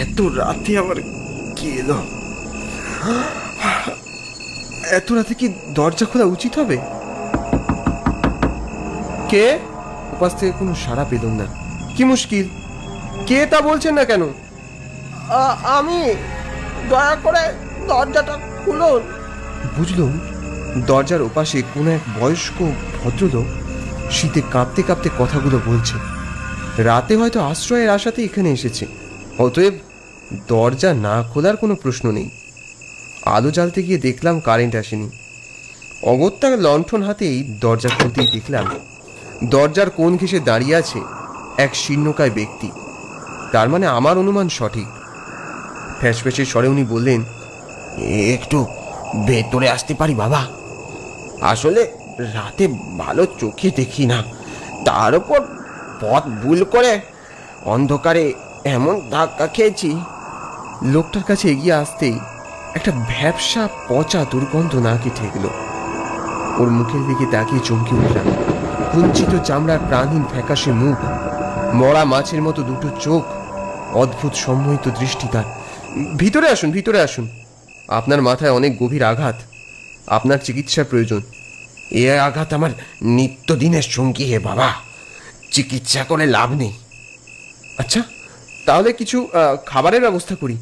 এত রাতে আবার কে এলো? এত রাতে কি দরজা খোলা উচিত হবে? কে? উপাস থেকে কোনো সাড়া পেলাম না। কি মুশকিল, কে তা বলছেন না কেন? আমি, দয়া করে দরজাটা খুলুন। বুঝলুম দরজার ওপাশে কোনো এক বয়স্ক ভদ্রলোক শীতে কাঁপতে কাঁপতে কথাগুলো বলছে। রাতে হয়তো আশ্রয়ের আশাতে এখানে এসেছে, অতএব দরজা না খোলার কোনো প্রশ্ন নেই। আলো জ্বালতে গিয়ে দেখলাম কারেন্ট আসেনি। অগত্যা লণ্ঠন হাতেই দরজা খুলতেই দেখলাম দরজার কোণ ঘেঁষে দাঁড়িয়ে আছে এক শীর্ণকায় ব্যক্তি। তার মানে আমার অনুমান সঠিক। ফ্যাঁসফ্যাঁসের স্বরে উনি বললেন, একটু ভেতরে আসতে পারি বাবা? আসলে রাতে ভালো চোখে দেখি না, তার উপর পথ ভুল করে অন্ধকারে এমন ধাক্কা খেয়েছি। লোকটার কাছে এগিয়ে আসতেই একটা ভ্যাপসা পচা দুর্গন্ধ নাকে ঠেকল। ওর মুখের দিকে তাকিয়ে চমকে উঠলাম। কুঞ্চিত চামড়ার প্রাণহীন ফ্যাকাশে মুখ, মরা মাছের মতো দুটো চোখ, অদ্ভুত সম্মোহিত দৃষ্টি তার। ভিতরে আসুন, ভিতরে আসুন। আপনার মাথায় অনেক গভীর আঘাত, আপনার চিকিৎসার প্রয়োজন। এ আঘাত আমার নিত্যদিনের সঙ্গী হে বাবা, চিকিৎসা করে লাভ নেই। আচ্ছা, তাহলে কিছু খাবারের ব্যবস্থা করি।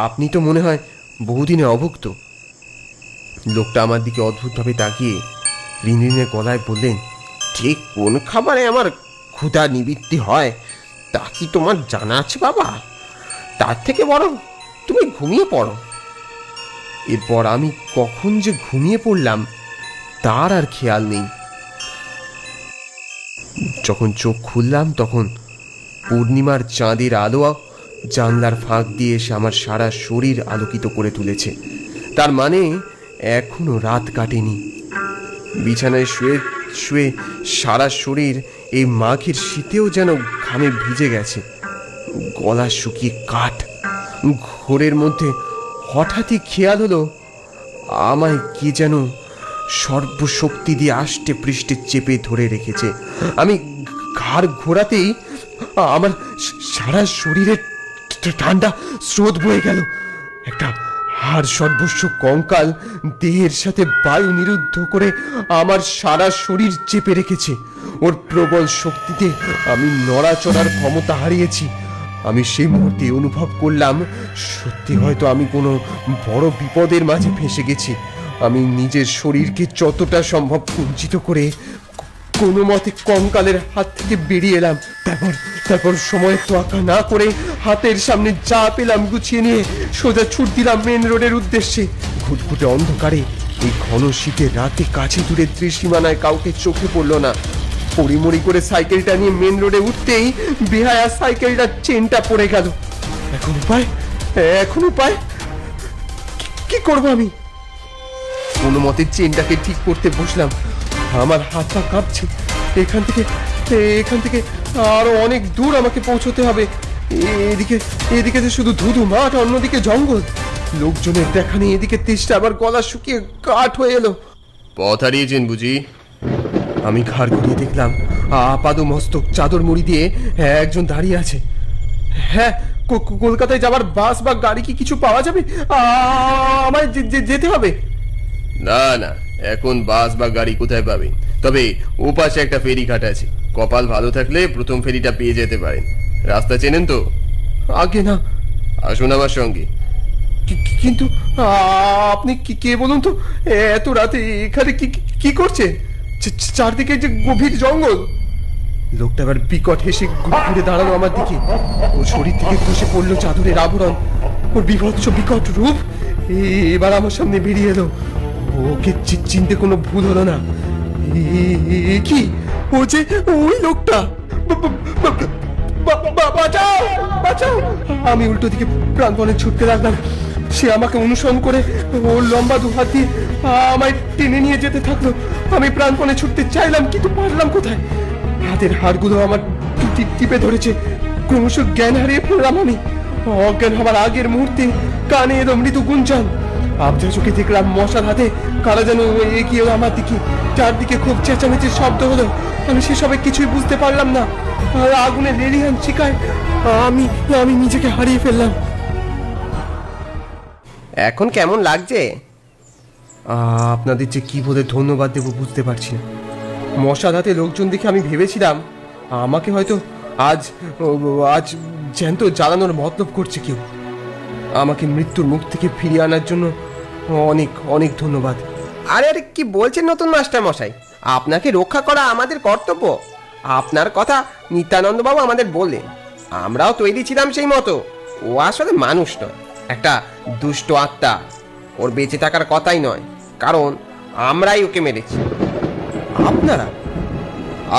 আপনি তো মনে হয় বহুদিনে অভুক্ত। লোকটা আমার দিকে অদ্ভুতভাবে তাকিয়ে রিনরিনে গলায় বললেন, ঠিক কোন খাবারে আমার ক্ষুধা নিবৃত্তি হয় তা কি তোমার জানা আছে বাবা? তার থেকে বরং তুমি ঘুমিয়ে পড়ো। এরপর আমি কখন যে ঘুমিয়ে পড়লাম তার আর খেয়াল নেই। যখন চোখ খুললাম তখন পূর্ণিমার চাঁদের আলো জানলার ফাঁক দিয়ে এসে আমার সারা শরীর আলোকিত করে তুলেছে। তার মানে এখনো রাত কাটেনি। বিছানায় শুয়ে শুয়ে সারা শরীর এই মাঘের শীতেও যেন ঘামে ভিজে গেছে, গলা শুকিয়ে কাঠ। ঘোরের মধ্যে হঠাৎই খেয়াল হলো আমায় কে যেন সর্বশক্তি দিয়ে আষ্টে পৃষ্ঠে চেপে ধরে রেখেছে। আমি ঘাড় ঘোরাতেই আমার সারা শরীরে ঠান্ডা স্রোত বয়ে গেল। একটা হাড় সর্বস্ব কঙ্কাল দেহের সাথে বায়ু নিরুদ্ধ করে আমার সারা শরীর চেপে রেখেছে। ওর প্রবল শক্তিতে আমি নড়াচড়ার ক্ষমতা হারিয়েছি। আমি সেই মুহূর্তে অনুভব করলাম সত্যি হয়তো আমি কোনো বড় বিপদের মাঝে ফেঁসে গেছি। আমি নিজের শরীরকে যতটা সম্ভব কুঞ্চিত করে কোনো মতে কঙ্কালের হাত থেকে বেরিয়ে এলাম। তারপর সময়ের তোয়াক্কা না করে হাতের সামনে যা পেলাম গুছিয়ে নিয়ে সোজা ছুট দিলাম মেন রোডের উদ্দেশ্যে। ঘুটঘুটে অন্ধকারে এই ঘন শীতের রাতে কাছে দূরে ত্রিসীমানায় কাউকে চোখে পড়ল না। পরিমরি করে সাইকেলটা নিয়ে মেন রোডে উঠতেই বেহায়া সাইকেলটার চেনটা পড়ে গেল। এখন উপায় কি করবো আমি? কোনো মতে চেনটাকে ঠিক করতে বসলাম। আমার হাত পা কাঁপছে। এখান থেকে আরো অনেক দূর আমাকে পৌঁছতে হবে। এদিকে যে শুধু ধুধু মাঠ, অন্যদিকে জঙ্গল। লোকজনের দেখা নেই। এদিকে তেষ্টা আবার গলা শুকিয়ে কাঠ হয়ে এলো। পথ হারিয়েছেন বুঝি? আমি ঘাড় ঘুরিয়ে দেখলাম আপাদু মস্তক চাদর মুড়ি দিয়ে একজন দাঁড়িয়ে আছে। হ্যাঁ, কলকাতায় যাবার বাস বা গাড়ি কি কিছু পাওয়া যাবে? আমায় যেতে হবে। না না, এখন বাস বা গাড়ি কোথায় পাবে? তবে ওপাশে একটা ফেরিঘাট আছে, কপাল ভালো থাকলে প্রথম ফেরিটা পেয়ে যেতে পারেন। রাস্তা চেনেন তো? আগে না। আসুন আমার সঙ্গে। কিন্তু আপনি কে বলুন তো? এত রাতে এখানে কি করছে? চারদিকে যে গভীর জঙ্গল। লোকটা আবার বিকট হেসে ঘুরে দাঁড়ালো আমার দিকে। ওর শরীর থেকে খসে পড়লো চাদরের আবরণ। ওর বিভৎস বিকট রূপ এবার আমার সামনে বেরিয়ে এলো। ওকে চিনতে কোনো ভুল হলো না। কি ও যে ওই লোকটা! বাঁচাও! আমি উল্টো দিকে প্রাণপণে ছুটতে লাগলাম। সে আমাকে অনুসরণ করে ওর লম্বা দু হাত দিয়ে আমায় টেনে নিয়ে যেতে থাকলো। আমি প্রাণপণে ছুটতে চাইলাম, কিন্তু পারলাম কোথায়। হাতের হাড়গুলো আমার টিপে ধরেছে। ক্রমশ জ্ঞান হারিয়ে ফেললাম। আমি অজ্ঞান হবার আগের মুহূর্তে কানে এলো মৃদু গুঞ্জন। আবজা চোখে দেখলাম মশার হাতে কারা যেন এগিয়ে এলো আমার দিকে। চারদিকে খুব চেঁচামেচির শব্দ হলো। আমি সেসবে কিছুই বুঝতে পারলাম না। আগুনের লেলিহান শিখায় আমি নিজেকে হারিয়ে ফেললাম। এখন কেমন লাগছে? আপনাদের যে কি বলে ধন্যবাদ দেবো বুঝতে পারছি না। মশার হাতে লোকজন দেখে আমি ভেবেছিলাম আমাকে হয়তো আজ আজ জ্যান্ত জ্বালানোর মতলব করছে কেউ। আমাকে মৃত্যুর মুখ থেকে ফিরিয়ে আনার জন্য অনেক অনেক ধন্যবাদ। আরে আরে কি বলছেন নতুন মাস্টার মশাই, আপনাকে রক্ষা করা আমাদের কর্তব্য। আপনার কথা নিত্যানন্দবাবু আমাদের বললেন, আমরাও তৈরি ছিলাম সেই মতো। ও আসলে মানুষ নয়, একটা দুষ্ট আত্মা। ওর বেঁচে থাকার কথাই নয়, কারণ আমরাই ওকে মেরেছি। আপনারা?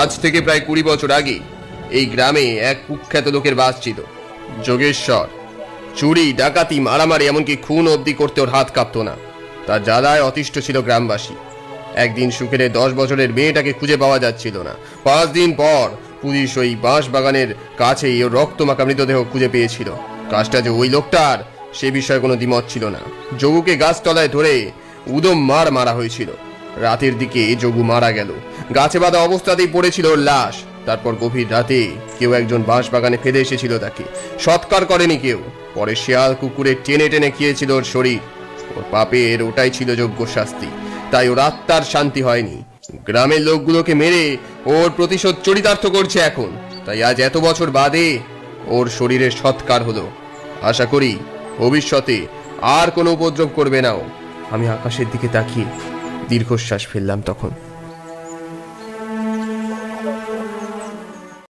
আজ থেকে প্রায় 20 বছর আগে এই গ্রামে এক কুখ্যাত লোকের বাস ছিল, যোগেশ্বর। চুরি, ডাকাতি, মারামারি, এমনকি খুন অবধি করতে ওর হাত কাঁপতো না। তার জ্বালায় অতিষ্ঠ ছিল গ্রামবাসী। একদিন সুখের 10 বছরের মেয়েটাকে খুঁজে পাওয়া যাচ্ছিল না। 5 দিন পর পুলিশ ওই বাঁশ বাগানের কাছেই ওর রক্তমাখা মৃতদেহ খুঁজে পেয়েছিল। কাজটা যে ওই লোকটার সে বিষয়ে কোনো দ্বিমত ছিল না। যোগুকে গাছতলায় ধরে উদম মারা হয়েছিল। রাতের দিকে যোগু মারা গেল। গাছে বাঁধা অবস্থাতেই পড়েছিল ওর লাশ। তারপর গভীর রাতে কেউ একজন বাঁশ বাগানে ফেলে এসেছিল তাকে। সৎকার করেনি কেউ। পরে শিয়াল কুকুরে টেনে টেনে খেয়েছিল ওর শরীর। ওর পাপের ওটাই ছিল যোগ্য শাস্তি। তাই ওর আত্মার শান্তি হয়নি। গ্রামের লোকগুলোকে মেরে ওর প্রতিশোধ চরিতার্থ করছে এখন। তাই আজ এত বছর বাদে ওর শরীরের সৎকার হলো। আশা করি ভবিষ্যতে আর কোনো উপদ্রব করবে না ও। আমি আকাশের দিকে তাকিয়ে দীর্ঘশ্বাস ফেললাম তখন।